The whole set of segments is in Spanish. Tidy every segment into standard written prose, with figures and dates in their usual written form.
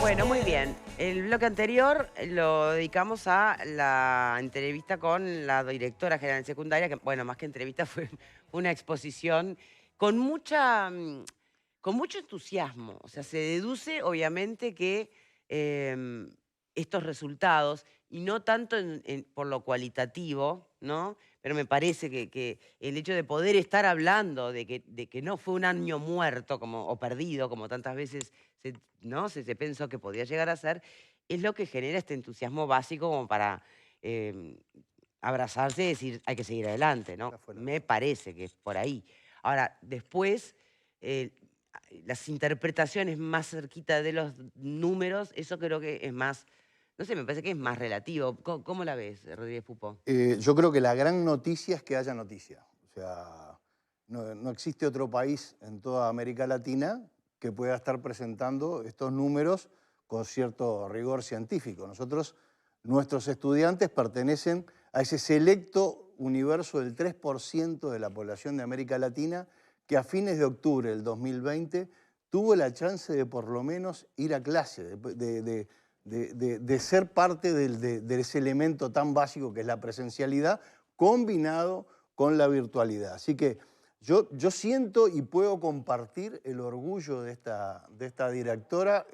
Bueno, muy bien. El bloque anterior lo dedicamos a la entrevista con la directora general de secundaria, que, bueno, más que entrevista fue una exposición con con mucho entusiasmo. O sea, se deduce, obviamente, que estos resultados, y no tanto por lo cualitativo, ¿no? Pero me parece que el hecho de poder estar hablando de que no fue un año muerto o perdido, como tantas veces ¿no? Se pensó que podía llegar a ser, es lo que genera este entusiasmo básico como para em, abrazarse y decir, hay que seguir adelante, ¿no? Esa fue la Me razón. parece que es por ahí. Ahora, después, eh, las interpretaciones más cerquita de los números, eso creo que es más, no sé, me parece que es más relativo. ¿Cómo la ves, Rodríguez Pupo? Yo creo que la gran noticia es que haya noticia. O sea, no existe otro país en toda América Latina que pueda estar presentando estos números con cierto rigor científico. Nuestros estudiantes pertenecen a ese selecto universo del 3% de la población de América Latina que a fines de octubre del 2020 tuvo la chance de por lo menos ir a clase, de ser parte de ese elemento tan básico que es la presencialidad, combinado con la virtualidad. Así que yo siento y puedo compartir el orgullo de esta directora,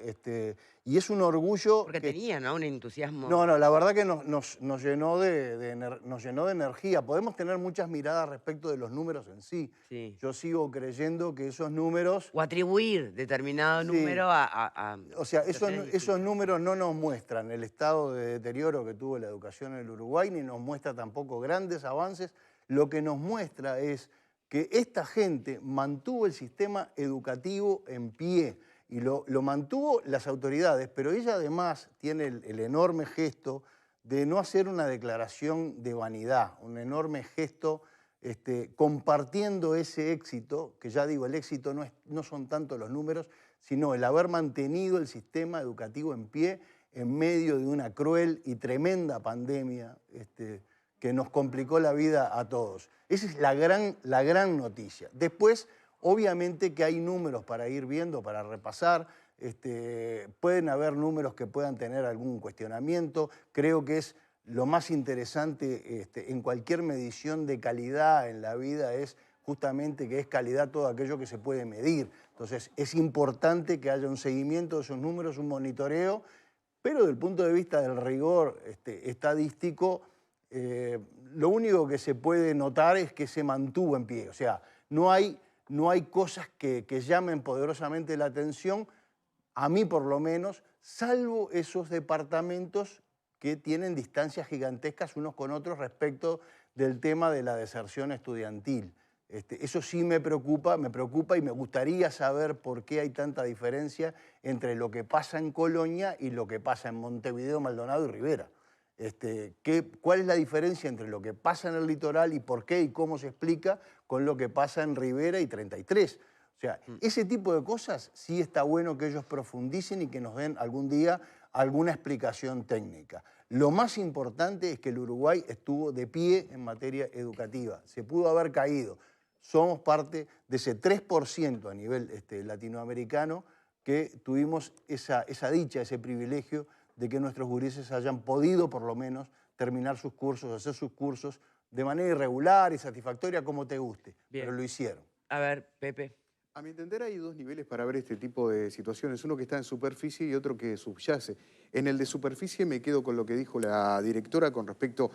y es un orgullo Porque que... tenía, ¿no? Un entusiasmo. No, la verdad que nos llenó nos llenó de energía. Podemos tener muchas miradas respecto de los números en sí. Sí. Yo sigo creyendo que esos números, O atribuir determinado número sí, a o sea, situaciones esos distintas. números no nos muestran el estado de deterioro que tuvo la educación en el Uruguay, ni nos muestra tampoco grandes avances. Lo que nos muestra es que esta gente mantuvo el sistema educativo en pie y lo mantuvo las autoridades, pero ella además tiene el enorme gesto de no hacer una declaración de vanidad, un enorme gesto compartiendo ese éxito, que ya digo, el éxito no son tanto los números, sino el haber mantenido el sistema educativo en pie en medio de una cruel y tremenda pandemia que nos complicó la vida a todos. Esa es la gran noticia. Después, obviamente que hay números para ir viendo, para repasar. Pueden haber números que puedan tener algún cuestionamiento. Creo que es lo más interesante en cualquier medición de calidad en la vida es justamente que es calidad todo aquello que se puede medir. Entonces, es importante que haya un seguimiento de esos números, un monitoreo, pero desde el punto de vista del rigor estadístico, lo único que se puede notar es que se mantuvo en pie. O sea, no hay cosas que llamen poderosamente la atención, a mí por lo menos, salvo esos departamentos que tienen distancias gigantescas unos con otros respecto del tema de la deserción estudiantil. Eso sí me preocupa y me gustaría saber por qué hay tanta diferencia entre lo que pasa en Colonia y lo que pasa en Montevideo, Maldonado y Rivera. ¿Cuál es la diferencia entre lo que pasa en el litoral y por qué y cómo se explica con lo que pasa en Rivera y 33? O sea, Mm. ese tipo de cosas sí está bueno que ellos profundicen y que nos den algún día alguna explicación técnica. Lo más importante es que el Uruguay estuvo de pie en materia educativa. Se pudo haber caído. Somos parte de ese 3% a nivel latinoamericano que tuvimos esa dicha, ese privilegio de que nuestros gurises hayan podido por lo menos terminar sus cursos, hacer sus cursos de manera irregular y satisfactoria como te guste, pero Bien. lo hicieron. A ver, Pepe. A mi entender hay dos niveles para ver este tipo de situaciones, uno que está en superficie y otro que subyace. En el de superficie me quedo con lo que dijo la directora con respecto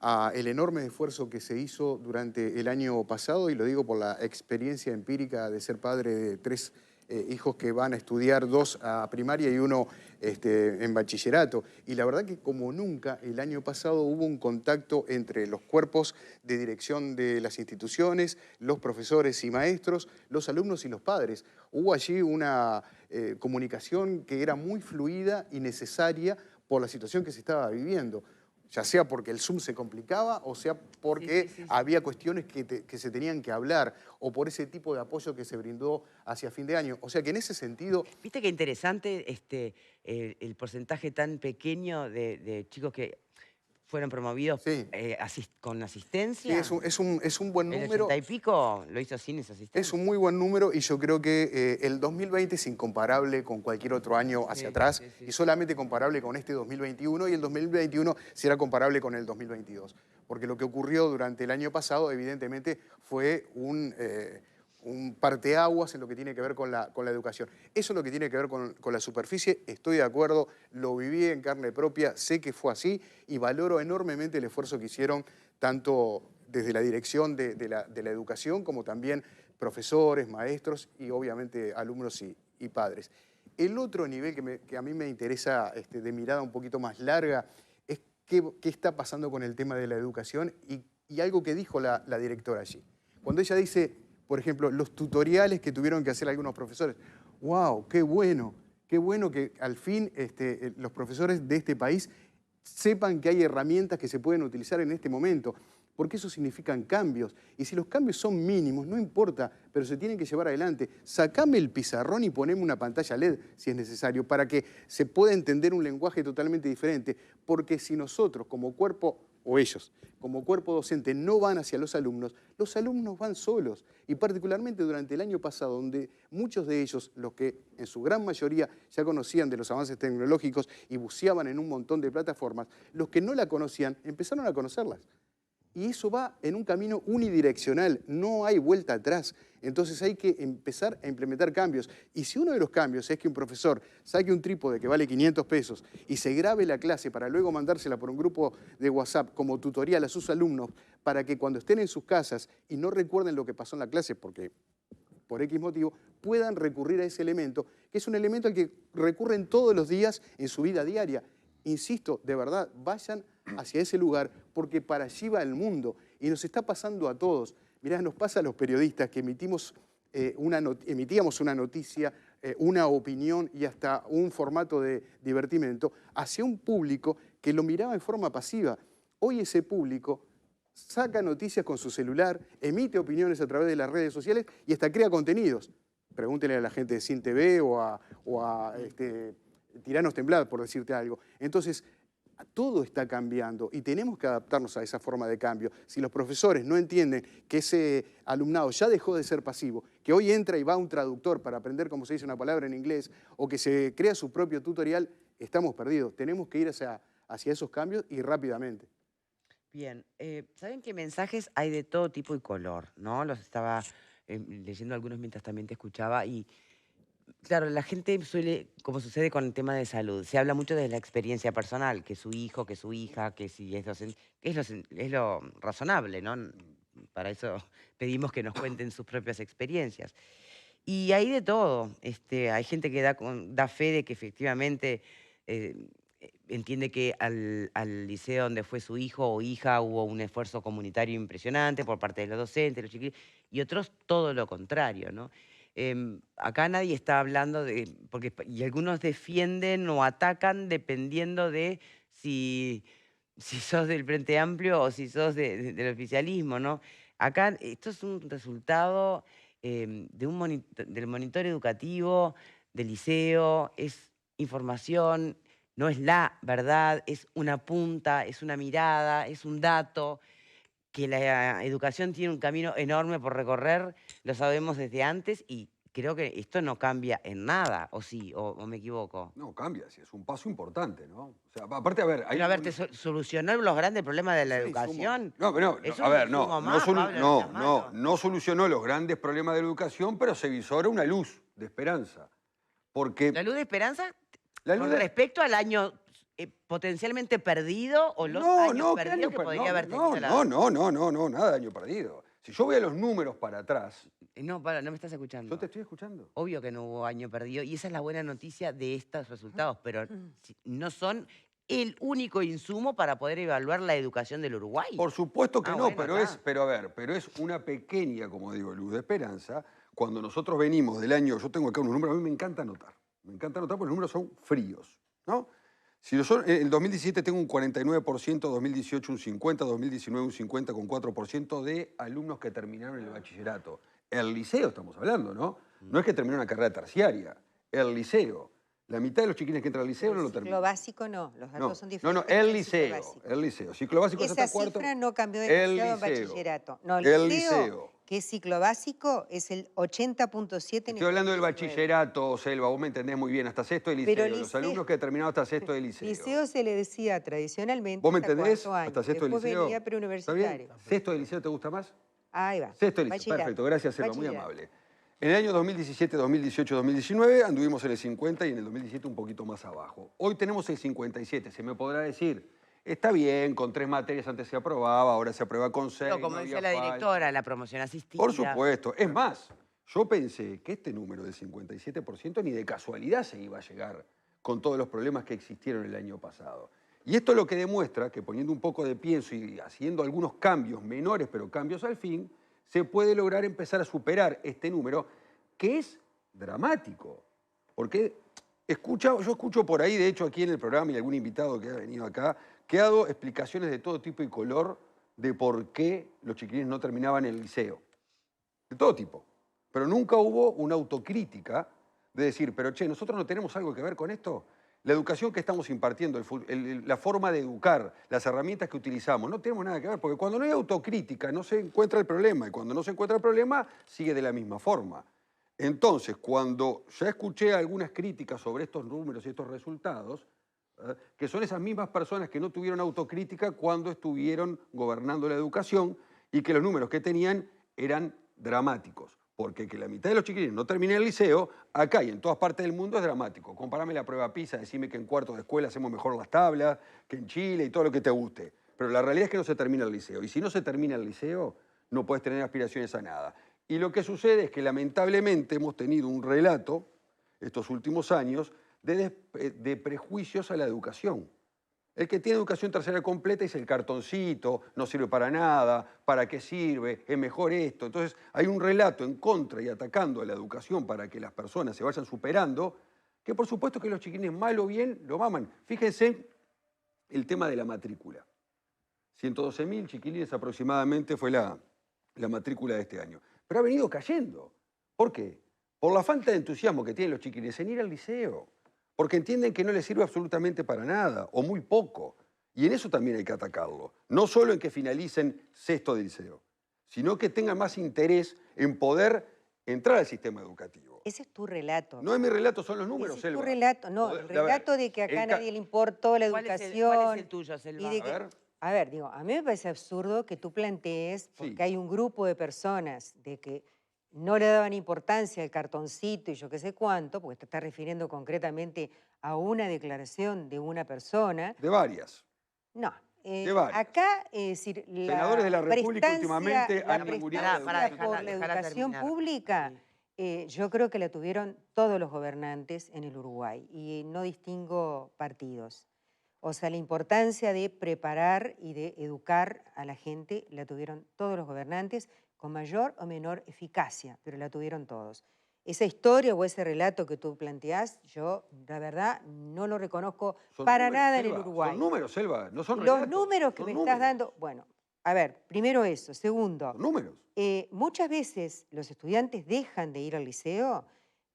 a el enorme esfuerzo que se hizo durante el año pasado, y lo digo por la experiencia empírica de ser padre de tres hijos que van a estudiar, dos a primaria y uno en bachillerato. Y la verdad que como nunca el año pasado hubo un contacto entre los cuerpos de dirección de las instituciones, los profesores y maestros, los alumnos y los padres. Hubo allí una comunicación que era muy fluida y necesaria por la situación que se estaba viviendo, ya sea porque el Zoom se complicaba o sea Sí, sí, porque sí, sí. había cuestiones que se tenían que hablar, o por ese tipo de apoyo que se brindó hacia fin de año. O sea que en ese sentido, Viste qué interesante el porcentaje tan pequeño de chicos que fueron promovidos Sí. con Sí, asistencia. es un buen El número. 80 y pico lo hizo sin esa asistencia. Es un muy buen número y yo creo que el 2020 es incomparable con cualquier otro año hacia Sí, atrás sí, sí. y solamente comparable con este 2021 y el 2021 será comparable con el 2022. Porque lo que ocurrió durante el año pasado evidentemente fue un parteaguas en lo que tiene que ver con la educación. Eso es lo que tiene que ver con la superficie, estoy de acuerdo, lo viví en carne propia, sé que fue así y valoro enormemente el esfuerzo que hicieron tanto desde la dirección de la educación como también profesores, maestros y obviamente alumnos y padres. El otro nivel que a mí me interesa de mirada un poquito más larga es qué está pasando con el tema de la educación y algo que dijo la directora allí. Cuando ella dice, por ejemplo, los tutoriales que tuvieron que hacer algunos profesores. ¡Wow! ¡Qué bueno! Qué bueno que al fin los profesores de este país sepan que hay herramientas que se pueden utilizar en este momento, porque eso significan cambios. Y si los cambios son mínimos, no importa, pero se tienen que llevar adelante. Sacame el pizarrón y poneme una pantalla LED, si es necesario, para que se pueda entender un lenguaje totalmente diferente. Porque si nosotros, como cuerpo, o ellos, como cuerpo docente, no van hacia los alumnos van solos. Y particularmente durante el año pasado, donde muchos de ellos, los que en su gran mayoría ya conocían de los avances tecnológicos y buceaban en un montón de plataformas, los que no la conocían empezaron a conocerlas. Y eso va en un camino unidireccional, no hay vuelta atrás. Entonces hay que empezar a implementar cambios. Y si uno de los cambios es que un profesor saque un trípode que vale 500 pesos y se grabe la clase para luego mandársela por un grupo de WhatsApp como tutorial a sus alumnos para que cuando estén en sus casas y no recuerden lo que pasó en la clase porque por X motivo, puedan recurrir a ese elemento, que es un elemento al que recurren todos los días en su vida diaria. Insisto, de verdad, vayan hacia ese lugar porque para allí va el mundo y nos está pasando a todos. Mirá, nos pasa a los periodistas que emitíamos una noticia, una opinión y hasta un formato de divertimento hacia un público que lo miraba en forma pasiva. Hoy ese público saca noticias con su celular, emite opiniones a través de las redes sociales y hasta crea contenidos. Pregúntenle a la gente de Cine TV o a Tiranos Temblad, por decirte algo. Entonces, todo está cambiando y tenemos que adaptarnos a esa forma de cambio. Si los profesores no entienden que ese alumnado ya dejó de ser pasivo, que hoy entra y va a un traductor para aprender cómo se dice una palabra en inglés o que se crea su propio tutorial, estamos perdidos. Tenemos que ir hacia esos cambios y rápidamente. Bien, ¿saben qué mensajes hay de todo tipo y color? ¿No? Los estaba leyendo algunos mientras también te escuchaba y claro, la gente suele, como sucede con el tema de salud, se habla mucho de la experiencia personal, que su hijo, que su hija, que si es docente, que es lo razonable, ¿no? Para eso pedimos que nos cuenten sus propias experiencias. Y hay de todo. Hay gente que da fe de que efectivamente eh, entiende que al liceo donde fue su hijo o hija hubo un esfuerzo comunitario impresionante por parte de los docentes, los chiquillos, y otros todo lo contrario, ¿no? Acá nadie está hablando de, y algunos defienden o atacan dependiendo de si sos del Frente Amplio o si sos del oficialismo, ¿no? Acá esto es un resultado del monitor educativo, del liceo, es información, no es la verdad, es una punta, es una mirada, es un dato, que la educación tiene un camino enorme por recorrer, lo sabemos desde antes y creo que esto no cambia en nada, ¿o sí? ¿O me equivoco? No, cambia, sí, es un paso importante, ¿no? O sea, aparte, a ver, Pero a ver, ¿te solucionó los grandes problemas de la Es un insumo. educación? No, pero no, Es a un ver, insumo más, Pablo, no seas malo. no solucionó los grandes problemas de la educación, pero se visora una luz de esperanza. Porque ¿La luz de esperanza la luz con de... respecto al año potencialmente perdido o los No, años no, ¿qué perdidos año que perdido? podría haber No, tenido no, nada de año perdido. Si yo voy a los números para atrás, No, para, no me estás escuchando. yo te estoy escuchando. Obvio que no hubo año perdido y esa es la buena noticia de estos resultados, pero no son el único insumo para poder evaluar la educación del Uruguay. Por supuesto que Ah, no, bueno, pero está. pero es una pequeña, como digo, luz de esperanza. Cuando nosotros venimos del año, yo tengo acá unos números, a mí me encanta anotar porque los números son fríos, ¿no? Si yo en el 2017 tengo un 49%, 2018 un 50%, 2019 un 50,4% de alumnos que terminaron el bachillerato. El liceo estamos hablando, ¿no? No es que terminó una carrera terciaria, el liceo. La mitad de los chiquilines que entran al liceo no lo terminan. Ciclo básico no, los datos son No, diferentes. el del liceo, ciclo básico. el liceo. Ciclo básico Esa ya está cuarto. cifra no cambió El demasiado en liceo. bachillerato. No, El liceo. que es ciclo básico, es el 80.7 en Estoy hablando del 19. bachillerato, Selva, vos me entendés muy bien, hasta sexto de liceo. Pero Los liceo- alumnos que terminaron hasta sexto de liceo. Liceo se le decía tradicionalmente ¿Vos me hasta entendés? cuarto año. Hasta sexto de Después liceo. venía ¿Está preuniversitario. bien? ¿Sexto de liceo te gusta más? Ahí va. Sexto de liceo, Bachillerato. perfecto. Gracias, Selva, muy Bachillerato. amable. En el año 2017, 2018, 2019 anduvimos en el 50 y en el 2017 un poquito más abajo. Hoy tenemos el 57. Se me podrá decir, está bien, con 3 materias antes se aprobaba, ahora se aprueba con 6. Pero como no decía había la falta. directora, la promoción asistida. Por supuesto. Es más, yo pensé que este número del 57% ni de casualidad se iba a llegar con todos los problemas que existieron el año pasado. Y esto es lo que demuestra que poniendo un poco de pienso y haciendo algunos cambios menores, pero cambios al fin, se puede lograr empezar a superar este número que es dramático. Porque yo escucho por ahí, de hecho aquí en el programa y algún invitado que ha venido acá, que ha dado explicaciones de todo tipo y color de por qué los chiquilines no terminaban el liceo. De todo tipo. Pero nunca hubo una autocrítica de decir, pero che, ¿nosotros no tenemos algo que ver con esto? La educación que estamos impartiendo, la forma de educar, las herramientas que utilizamos, no tenemos nada que ver, porque cuando no hay autocrítica no se encuentra el problema, y cuando no se encuentra el problema sigue de la misma forma. Entonces, cuando ya escuché algunas críticas sobre estos números y estos resultados, que son esas mismas personas que no tuvieron autocrítica cuando estuvieron gobernando la educación y que los números que tenían eran dramáticos. Porque que la mitad de los chiquilines no terminen el liceo, acá y en todas partes del mundo es dramático. Comparame la prueba PISA, decime que en cuarto de escuela hacemos mejor las tablas, que en Chile y todo lo que te guste. Pero la realidad es que no se termina el liceo. Y si no se termina el liceo, no puedes tener aspiraciones a nada. Y lo que sucede es que lamentablemente hemos tenido un relato, estos últimos años, de prejuicios a la educación. El que tiene educación terciaria completa dice el cartoncito, no sirve para nada, ¿para qué sirve? Es mejor esto. Entonces hay un relato en contra y atacando a la educación para que las personas se vayan superando, que por supuesto que los chiquines mal o bien lo maman. Fíjense el tema de la matrícula. 112.000 chiquilines aproximadamente fue la matrícula de este año. Pero ha venido cayendo. ¿Por qué? Por la falta de entusiasmo que tienen los chiquilines en ir al liceo. Porque entienden que no les sirve absolutamente para nada, o muy poco. Y en eso también hay que atacarlo. No solo en que finalicen sexto de liceo, sino que tengan más interés en poder entrar al sistema educativo. Ese es tu relato. No es mi relato, son los números, Ese es tu Selva. relato, no, el relato de que acá nadie le importó la ¿Cuál educación. es el tuyo, Selva? y de que- a ver, digo, a mí me parece absurdo que tú plantees, porque Sí. hay un grupo de personas de que no le daban importancia al cartoncito y yo qué sé cuánto, porque te estás refiriendo concretamente a una declaración de una persona. De varias. No. De varias. Acá, es decir, la Senadores de la República prestancia- últimamente la han ninguneado prestancia Para dejarla- por la dejarla educación terminar. pública, Sí. yo creo que la tuvieron todos los gobernantes en el Uruguay y no distingo partidos. O sea, la importancia de preparar y de educar a la gente la tuvieron todos los gobernantes con mayor o menor eficacia, pero la tuvieron todos. Esa historia o ese relato que tú planteás, yo, la verdad, no lo reconozco Son para números, nada en el Selva, Uruguay. Son números, Selva, no son Los relatos, números que son me números, estás dando, bueno, a ver, primero eso. Segundo, son números. muchas veces los estudiantes dejan de ir al liceo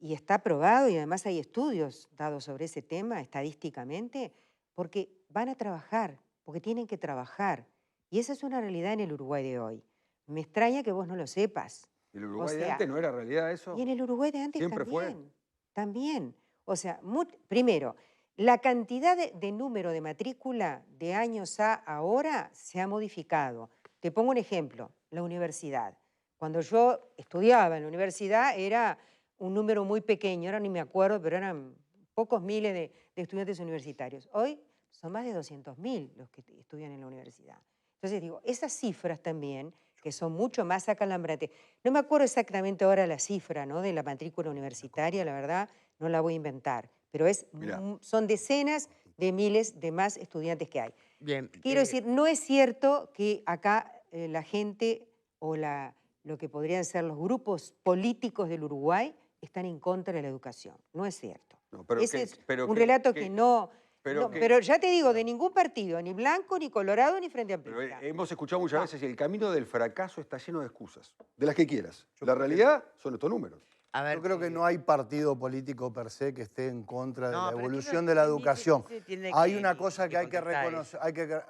y está probado y además hay estudios dados sobre ese tema estadísticamente porque van a trabajar, porque tienen que trabajar. Y esa es una realidad en el Uruguay de hoy. Me extraña que vos no lo sepas. ¿El Uruguay de sea, antes no era realidad eso? Y en el Uruguay de antes Siempre fue. también. También. O sea, primero, la cantidad de número de matrícula de años a ahora se ha modificado. Te pongo un ejemplo, la universidad. Cuando yo estudiaba en la universidad era un número muy pequeño, ahora ni me acuerdo, pero eran pocos miles de estudiantes universitarios. Hoy son más de 200.000 los que estudian en la universidad. Entonces digo, esas cifras también, que son mucho más acalambrantes. No me acuerdo exactamente ahora la cifra, ¿no?, de la matrícula universitaria, la verdad, no la voy a inventar, pero Mirá. son decenas de miles de más estudiantes que hay. Bien. Quiero decir, no es cierto que acá la gente o lo que podrían ser los grupos políticos del Uruguay están en contra de la educación. No es cierto. No, pero Ese que- es pero un que- relato que- que no... pero no, que- pero ya te digo, de ningún partido, ni blanco, ni colorado, ni Frente Pero Amplio. hemos escuchado muchas veces y el camino del fracaso está lleno de excusas, de las que quieras. La realidad son estos números. A ver, Yo creo que no hay partido político per se que esté en contra de No, la pero es que evolución no- de la ni se- educación. ni se tiene Hay que- una ni- cosa ni que hay que contestar reconocer,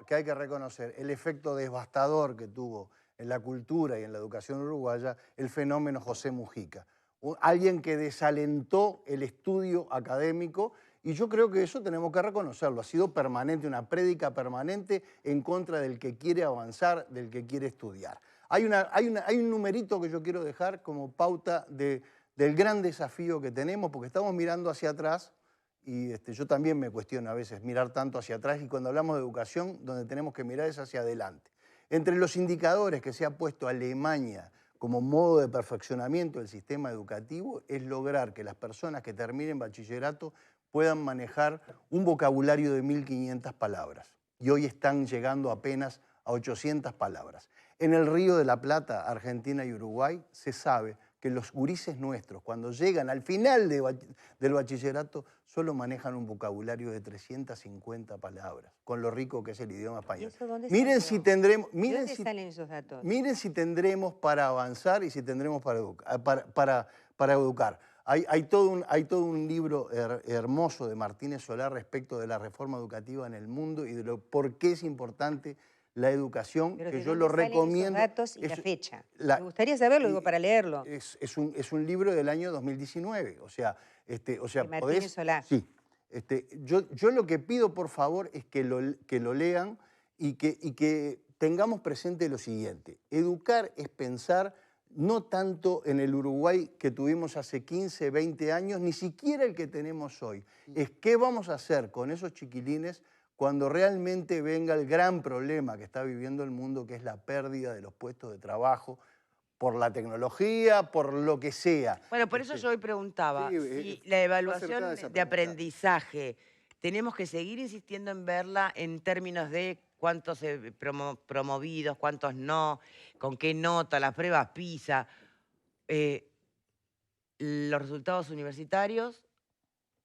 que hay que reconocer, el efecto devastador que tuvo en la cultura y en la educación uruguaya el fenómeno José Mujica. Alguien que desalentó el estudio académico, y yo creo que eso tenemos que reconocerlo. Ha sido permanente, una prédica permanente en contra del que quiere avanzar, del que quiere estudiar. Hay un numerito que yo quiero dejar como pauta del gran desafío que tenemos, porque estamos mirando hacia atrás, y yo también me cuestiono a veces mirar tanto hacia atrás, y cuando hablamos de educación, donde tenemos que mirar es hacia adelante. Entre los indicadores que se ha puesto Alemania como modo de perfeccionamiento del sistema educativo es lograr que las personas que terminen bachillerato puedan manejar un vocabulario de 1.500 palabras. Y hoy están llegando apenas a 800 palabras. En el Río de la Plata, Argentina y Uruguay, se sabe que los gurises nuestros, cuando llegan al final del bachillerato, solo manejan un vocabulario de 350 palabras, con lo rico que es el idioma ¿Y español. eso dónde Miren salió? si tendremos... ¿De dónde salen esos datos? Miren si tendremos para avanzar y si tendremos para educar. Hay todo un libro hermoso de Martínez Solá respecto de la reforma educativa en el mundo y de por qué es importante la educación, Pero que ¿de yo dónde lo salen recomiendo. esos datos y la fecha? Me gustaría saberlo, digo, para leerlo. Es un libro del año 2019, De Martínez Solá. Sí. Yo lo que pido, por favor, es que lo lean y que tengamos presente lo siguiente. Educar es pensar no tanto en el Uruguay que tuvimos hace 15, 20 años, ni siquiera el que tenemos hoy. Es qué vamos a hacer con esos chiquilines cuando realmente venga el gran problema que está viviendo el mundo, que es la pérdida de los puestos de trabajo, por la tecnología, por lo que sea. Bueno, por eso yo hoy preguntaba Sí, si fue la acertada evaluación esa de pregunta. aprendizaje tenemos que seguir insistiendo en verla en términos de cuántos promovidos, cuántos no, con qué nota, las pruebas PISA, los resultados universitarios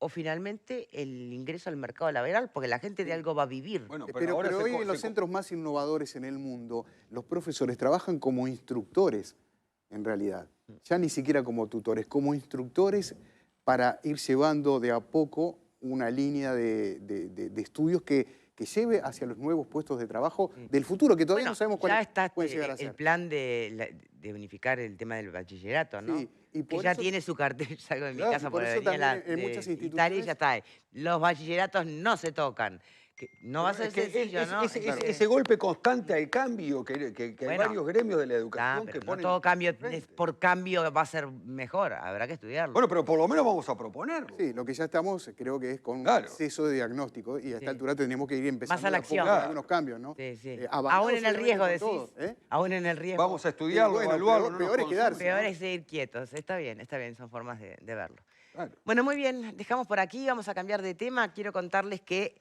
o finalmente el ingreso al mercado laboral, porque la gente de algo va a vivir. Bueno, Pero ahora hoy en los centros más innovadores en el mundo, los profesores trabajan como instructores, en realidad. Ya ni siquiera como tutores, como instructores para ir llevando de a poco una línea de estudios que lleve hacia los nuevos puestos de trabajo del futuro, que todavía Bueno, no sabemos ya cuáles está pueden llegar a ser. el plan de unificar el tema del bachillerato, ¿no? Sí, y Que por ya eso- tiene su cartel, salgo de mi Claro, y casa por por eso venía también en muchas Italia y instituciones- ya está. Los bachilleratos no se tocan. Que no va a ser Es que sencillo, ¿no? ese golpe constante al cambio que hay Bueno, varios gremios de la educación pero que no ponen... todo cambio frente. por cambio va a ser mejor, habrá que estudiarlo. Bueno, pero por lo menos vamos a proponerlo. Sí, lo que ya estamos, creo que es con un Claro. exceso de diagnóstico y a esta altura tenemos que ir empezando Más a la de poco acción. con algunos cambios, ¿no? Sí, sí. Avanzados Aún en el obviamente riesgo, con decís. todos, ¿eh? Aún en el riesgo. Vamos a estudiarlo, bueno, evaluarlo. peor- no peor nos es quedarse. Peor ¿no? es seguir quietos. Está bien, son formas de verlo. Claro. Bueno, muy bien, dejamos por aquí, vamos a cambiar de tema. Quiero contarles que